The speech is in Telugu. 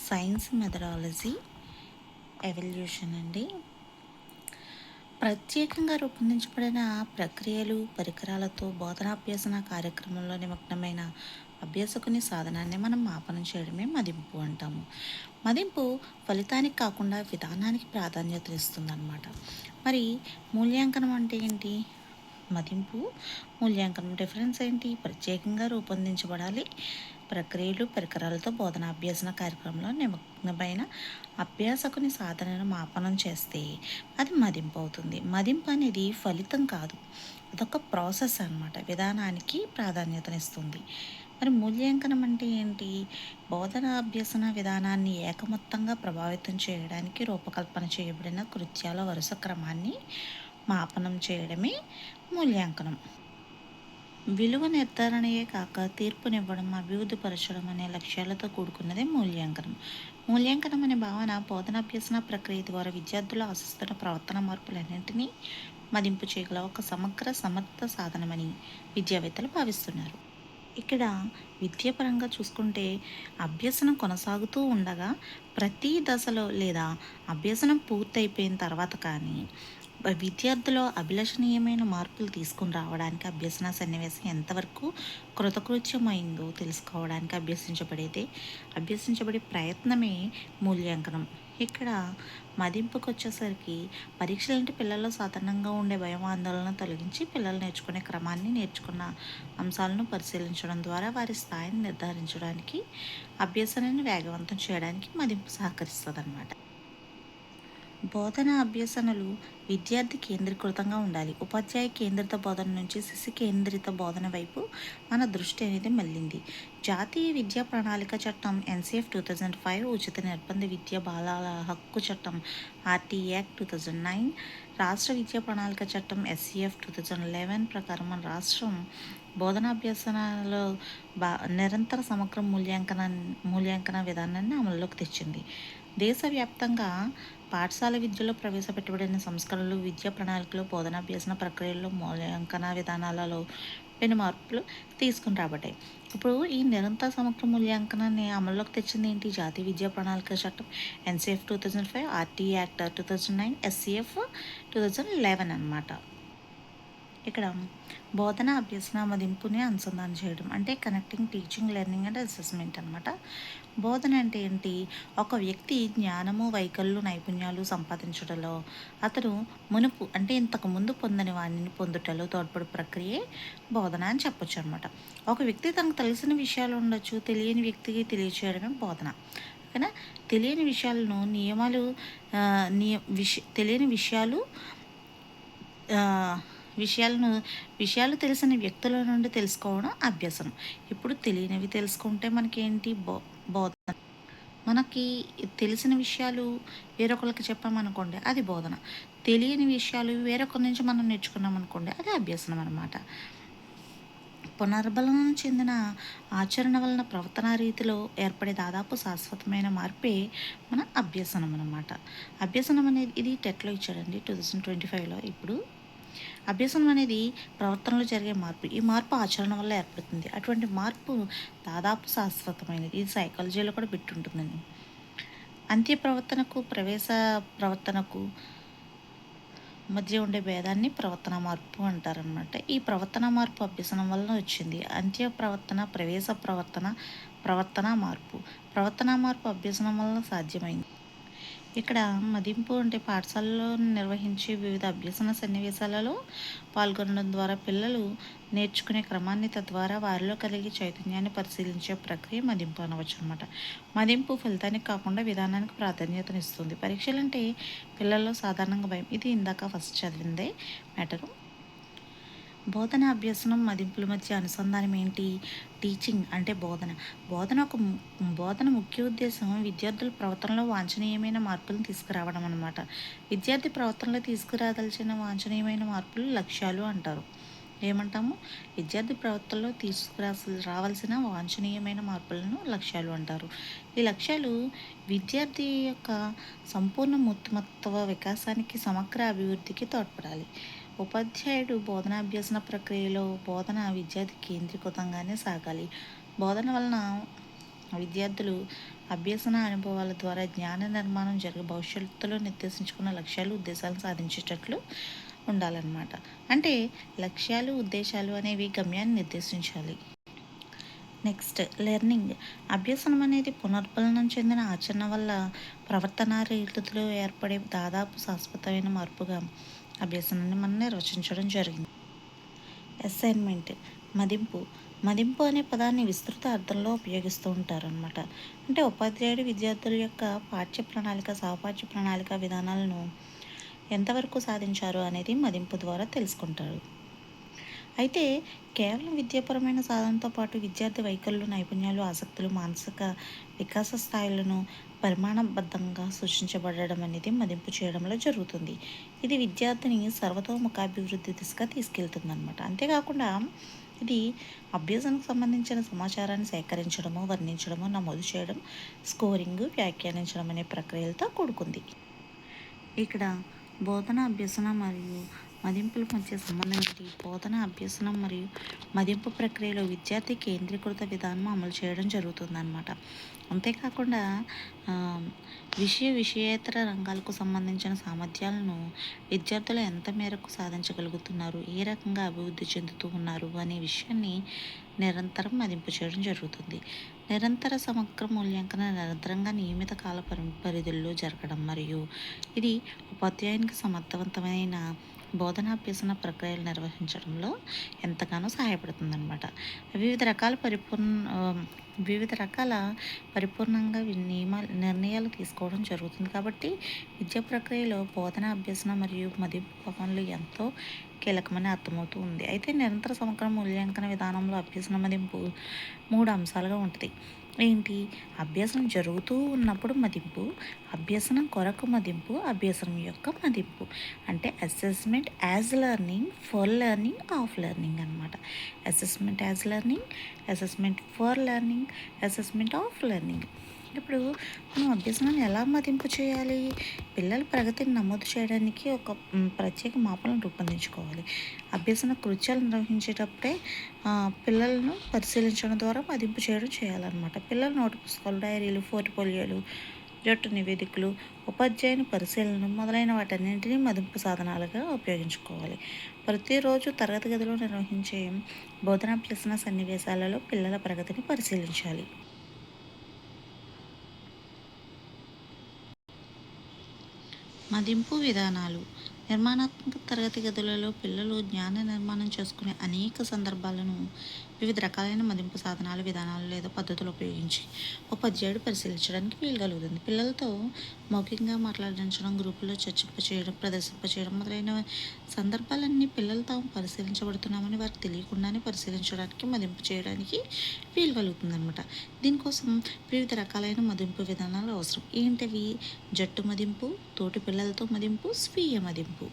సైన్స్ మెథడాలజీ ఎవల్యూషన్ అండి. ప్రత్యేకంగా రూపొందించబడిన ప్రక్రియలు, పరికరాలతో బోధనాభ్యసన కార్యక్రమంలో నిమగ్నమైన అభ్యాసకుని సాధనాన్ని మనం మాపనం చేయడమే మదింపు అంటాము. మదింపు ఫలితానికి కాకుండా విధానానికి ప్రాధాన్యతనిస్తుందన్నమాట. మరి మూల్యాంకనం అంటే ఏంటి? మదింపు, మూల్యాంకనం డిఫరెన్స్ ఏంటి? ప్రత్యేకంగా రూపొందించబడాలి ప్రక్రియలు, పరికరాలతో బోధనాభ్యసన కార్యక్రమంలో నిమగ్నమైన అభ్యాసకుని సాధనను మాపనం చేస్తే అది మదింపు అవుతుంది. మదింపు అనేది ఫలితం కాదు, అదొక ప్రాసెస్ అన్నమాట. విధానానికి ప్రాధాన్యతనిస్తుంది. మరి మూల్యాంకనం అంటే ఏంటి? బోధన అభ్యసన విధానాన్ని ఏకమొత్తంగా ప్రభావితం చేయడానికి రూపకల్పన చేయబడిన కృత్యాల వరుస క్రమాన్ని మాపనం చేయడమే మూల్యాంకనం. విలువ నిర్ధారణయే కాక తీర్పునివ్వడం, అభివృద్ధిపరచడం అనే లక్ష్యాలతో కూడుకున్నదే మూల్యాంకనం. మూల్యాంకనం అనే భావన బోధనాభ్యసన ప్రక్రియ ద్వారా విద్యార్థులు ఆశిస్తున్న ప్రవర్తన మార్పులన్నింటినీ మదింపు చేయగల ఒక సమగ్ర సమర్థ సాధనమని విద్యావేత్తలు భావిస్తున్నారు. ఇక్కడ విద్యాపరంగా చూసుకుంటే అభ్యసనం కొనసాగుతూ ఉండగా ప్రతి దశలో లేదా అభ్యసనం పూర్తయిపోయిన తర్వాత కానీ విద్యార్థులు అభిలషణీయమైన మార్పులు తీసుకుని రావడానికి అభ్యసన సన్నివేశం ఎంతవరకు కృతకృత్యమైందో తెలుసుకోవడానికి అభ్యసించబడే ప్రయత్నమే మూల్యాంకనం. ఇక్కడ మదింపుకు వచ్చేసరికి పరీక్షలంటే పిల్లల్లో సాధారణంగా ఉండే భయం, ఆందోళన తొలగించి పిల్లలు నేర్చుకునే క్రమాన్ని, నేర్చుకున్న అంశాలను పరిశీలించడం ద్వారా వారి స్థాయిని నిర్ధారించడానికి, అభ్యసనాన్ని వేగవంతం చేయడానికి మదింపు సహకరిస్తుంది అన్నమాట. బోధన అభ్యసనలు విద్యార్థి కేంద్రీకృతంగా ఉండాలి. ఉపాధ్యాయ కేంద్రిత బోధన నుంచి శిశు కేంద్రిత బోధన వైపు మన దృష్టి అనేది మళ్ళింది. జాతీయ విద్యా ప్రణాళిక చట్టం ఎన్సిఎఫ్ 2005, ఉచిత నిర్బంధ విద్య బాలల హక్కు చట్టం ఆర్టీ యాక్ట్ 2009, రాష్ట్ర విద్యా ప్రణాళిక చట్టం ఎస్సిఎఫ్ 2011 ప్రకారం మన రాష్ట్రం బోధనాభ్యసనలో నిరంతర సమగ్ర మూల్యాంకన విధానాన్ని అమల్లోకి తెచ్చింది. దేశవ్యాప్తంగా పాఠశాల విద్యలో ప్రవేశపెట్టబడిన సంస్కరణలు, విద్యా ప్రణాళికలో, బోధనాభ్యసన ప్రక్రియల్లో, మూల్యాంకన విధానాలలో పెను మార్పులు తీసుకుని రాబడ్డాయి. ఇప్పుడు ఈ నిరంతర సమగ్ర మూల్యాంకనాన్ని అమల్లోకి తెచ్చింది ఏంటి? జాతీయ విద్యా ప్రణాళిక చట్టం ఎన్సిఎఫ్ 2005, ఆర్టీ యాక్ట్ 2009, ఎస్సిఎఫ్ 2011 అన్నమాట. ఇక్కడ బోధన అభ్యసన మదింపుని అనుసంధానం చేయడం అంటే connecting teaching, learning and assessment అనమాట. బోధన అంటే ఏంటి? ఒక వ్యక్తి జ్ఞానము, వైకల్యం, నైపుణ్యాలు సంపాదించడంలో అతడు మునుపు అంటే ఇంతకుముందు పొందని వాడిని పొందుటలో తోడ్పడు ప్రక్రియే బోధన అని చెప్పొచ్చు అనమాట. ఒక వ్యక్తి తనకు తెలిసిన విషయాలు ఉండొచ్చు, తెలియని వ్యక్తికి తెలియచేయడమే బోధన. ఓకేనా? తెలియని విషయాలను తెలియని విషయాలు తెలిసిన వ్యక్తుల నుండి తెలుసుకోవడం అభ్యసనం. ఇప్పుడు తెలియనివి తెలుసుకుంటే మనకేంటి? బోధన. మనకి తెలిసిన విషయాలు వేరొకరికి చెప్పామనుకోండి, అది బోధన. తెలియని విషయాలు వేరొకరి నుంచి మనం నేర్చుకున్నాం అనుకోండి, అది అభ్యసనం అనమాట. పునర్బలం చెందిన ఆచరణ వలన ప్రవర్తన రీతిలో ఏర్పడే దాదాపు శాశ్వతమైన మార్పే మన అభ్యసనం అనమాట. అభ్యసనం అనేది ఇది టెట్లో ఇచ్చాడండి 2025లో. ఇప్పుడు అభ్యసనం అనేది ప్రవర్తనలో జరిగే మార్పు. ఈ మార్పు ఆచరణ వల్ల ఏర్పడుతుంది. అటువంటి మార్పు దాదాపు శాశ్వతమైనది. ఇది సైకాలజీలో కూడా పెట్టుంటుందండి. అంత్య ప్రవర్తనకు, ప్రవేశ ప్రవర్తనకు మధ్య ఉండే భేదాన్ని ప్రవర్తన మార్పు అంటారనమాట. ఈ ప్రవర్తన మార్పు అభ్యసనం వలన వచ్చింది. అంత్య ప్రవర్తన, ప్రవేశ ప్రవర్తన మార్పు అభ్యసనం వలన సాధ్యమైంది. ఇక్కడ మదింపు అంటే పాఠశాలలో నిర్వహించే వివిధ అభ్యసన సన్నివేశాలలో పాల్గొనడం ద్వారా పిల్లలు నేర్చుకునే క్రమాన్ని, తద్వారా వారిలో కలిగే చైతన్యాన్ని పరిశీలించే ప్రక్రియ మదింపు అనవచ్చు అనమాట. మదింపు ఫలితానికి కాకుండా విధానానికి ప్రాధాన్యతనిస్తుంది. పరీక్షలు అంటే పిల్లల్లో సాధారణంగా భయం. ఇది ఇందాక ఫస్ట్ చదివిందే మ్యాటరు. బోధన అభ్యసనం మదింపుల మధ్య అనుసంధానం ఏంటి? టీచింగ్ అంటే బోధన ముఖ్య ఉద్దేశం విద్యార్థుల ప్రవర్తనలో వాంఛనీయమైన మార్పులను తీసుకురావడం అనమాట. విద్యార్థి ప్రవర్తనలో తీసుకురాదలిచిన వాంఛనీయమైన మార్పులు లక్ష్యాలు అంటారు. ఏమంటాము? విద్యార్థి ప్రవర్తనలో రావాల్సిన వాంఛనీయమైన మార్పులను లక్ష్యాలు అంటారు. ఈ లక్ష్యాలు విద్యార్థి యొక్క సంపూర్ణ మూర్తిమత్వ వికాసానికి, సమగ్ర అభివృద్ధికి తోడ్పడాలి. ఉపాధ్యాయుడు బోధనాభ్యసన ప్రక్రియలో బోధన విద్యార్థి కేంద్రీకృతంగానే సాగాలి. బోధన వలన విద్యార్థులు అభ్యసన అనుభవాల ద్వారా జ్ఞాన నిర్మాణం జరిగే భవిష్యత్తులో నిర్దేశించుకున్న లక్ష్యాలు ఉద్దేశాలను సాధించేటట్లు ఉండాలన్నమాట. అంటే లక్ష్యాలు ఉద్దేశాలు అనేవి గమ్యాన్ని నిర్దేశించాలి. Next learning. అభ్యసనం అనేది పునర్బలనం చెందిన ఆచరణ వల్ల ప్రవర్తన రీతిలో ఏర్పడే దాదాపు శాశ్వతమైన మార్పుగా అభ్యసనాన్ని మనం నిర్వచించడం జరిగింది. అసైన్మెంట్. మదింపు. మదింపు అనే పదాన్ని విస్తృత అర్థంలో ఉపయోగిస్తూ ఉంటారనమాట. అంటే ఉపాధ్యాయుడు విద్యార్థుల యొక్క పాఠ్య ప్రణాళిక సహపాఠ్య ప్రణాళిక విధానాలను ఎంతవరకు సాధించారు అనేది మదింపు ద్వారా తెలుసుకుంటారు. అయితే కేవలం విద్యాపరమైన సాధనతో పాటు విద్యార్థి వైఖరులు నైపుణ్యాలు ఆసక్తులు మానసిక వికాస స్థాయిలను పరిమాణబద్ధంగా సూచించబడడం అనేది మదింపు చేయడంలో జరుగుతుంది. ఇది విద్యార్థిని సర్వతోముఖాభివృద్ధి దిశగా తీసుకెళ్తుంది అనమాట. అంతేకాకుండా ఇది అభ్యాసానికి సంబంధించిన సమాచారాన్ని సేకరించడము వర్ణించడము నమోదు చేయడం స్కోరింగ్ వ్యాఖ్యానించడం అనే ప్రక్రియలతో కూడుకుంది. ఇక్కడ బోధన అభ్యసన మరియు మదింపుల మధ్య సంబంధం ఏంటి? బోధన అభ్యసనం మరియు మదింపు ప్రక్రియలో విద్యార్థి కేంద్రీకృత విధానం అమలు చేయడం జరుగుతుందన్నమాట. అంతేకాకుండా విషయేతర రంగాలకు సంబంధించిన సామర్థ్యాలను విద్యార్థులు ఎంత మేరకు సాధించగలుగుతున్నారు, ఏ రకంగా అభివృద్ధి చెందుతూ ఉన్నారు అనే విషయాన్ని నిరంతరం మదింపు చేయడం జరుగుతుంది. నిరంతర సమగ్ర మూల్యాంకన నిరంతరంగా నియమిత కాల పరిధుల్లో జరగడం మరియు ఇది ఉపాధ్యాయునికి సమర్థవంతమైన బోధనాభ్యసన ప్రక్రియలు నిర్వహించడంలో ఎంతగానో సహాయపడుతుందన్నమాట. వివిధ రకాల పరిపూర్ణంగా నిర్ణయాలు తీసుకోవడం జరుగుతుంది. కాబట్టి విద్యా ప్రక్రియలో బోధన అభ్యసన మరియు మదింపు పనులు ఎంతో కీలకమని అర్థమవుతూ ఉంది. అయితే నిరంతర సమగ్ర మూల్యాంకన విధానంలో అభ్యసన మదింపు 3 అంశాలుగా ఉంటుంది. ఏంటి? అభ్యసనం జరుగుతూ ఉన్నప్పుడు మదింపు, అభ్యసనం కొరకు మదింపు, అభ్యసనం యొక్క మదింపు. అంటే assessment as learning, for learning, of learning అనమాట. Assessment as learning, assessment for learning, assessment of learning. ఇప్పుడు మనం అభ్యసనాన్ని ఎలా మదింపు చేయాలి? పిల్లల ప్రగతిని నమోదు చేయడానికి ఒక ప్రత్యేక మాపలను రూపొందించుకోవాలి. అభ్యసన కృత్యాలు నిర్వహించేటప్పుడే పిల్లలను పరిశీలించడం ద్వారా మదింపు చేయాలన్నమాట. పిల్లల నోటు పుస్తకాలు, డైరీలు, పోర్ట్ఫోలియోలు, జట్టు నివేదికలు, ఉపాధ్యాయుని పరిశీలన మొదలైన వాటన్నింటినీ మదింపు సాధనాలుగా ఉపయోగించుకోవాలి. ప్రతిరోజు తరగతి గదిలో నిర్వహించే బోధనాభ్యసన సన్నివేశాలలో పిల్లల ప్రగతిని పరిశీలించాలి. మదింపు విధానాలు. నిర్మాణాత్మక తరగతి గదులలో పిల్లలు జ్ఞాన నిర్మాణం చేసుకునే అనేక సందర్భాలను వివిధ రకాలైన మదింపు సాధనాలు విధానాలు లేదా పద్ధతులు ఉపయోగించి ఉపాధ్యాయుడు పరిశీలించడానికి వీలు కలుగుతుంది. పిల్లలతో మౌఖికంగా మాట్లాడించడం, గ్రూపుల్లో చర్చింపచేయడం, ప్రదర్శింపచేయడం మొదలైన సందర్భాలన్నీ పిల్లలు తాము పరిశీలించబడుతున్నామని వారికి తెలియకుండానే పరిశీలించడానికి మదింపు చేయడానికి వీలు కలుగుతుంది అనమాట. దీనికోసం వివిధ రకాలైన మదింపు విధానాలు అవసరం. ఏంటవి? జట్టు మదింపు, తోటి పిల్లలతో మదింపు, స్వీయ మదింపు.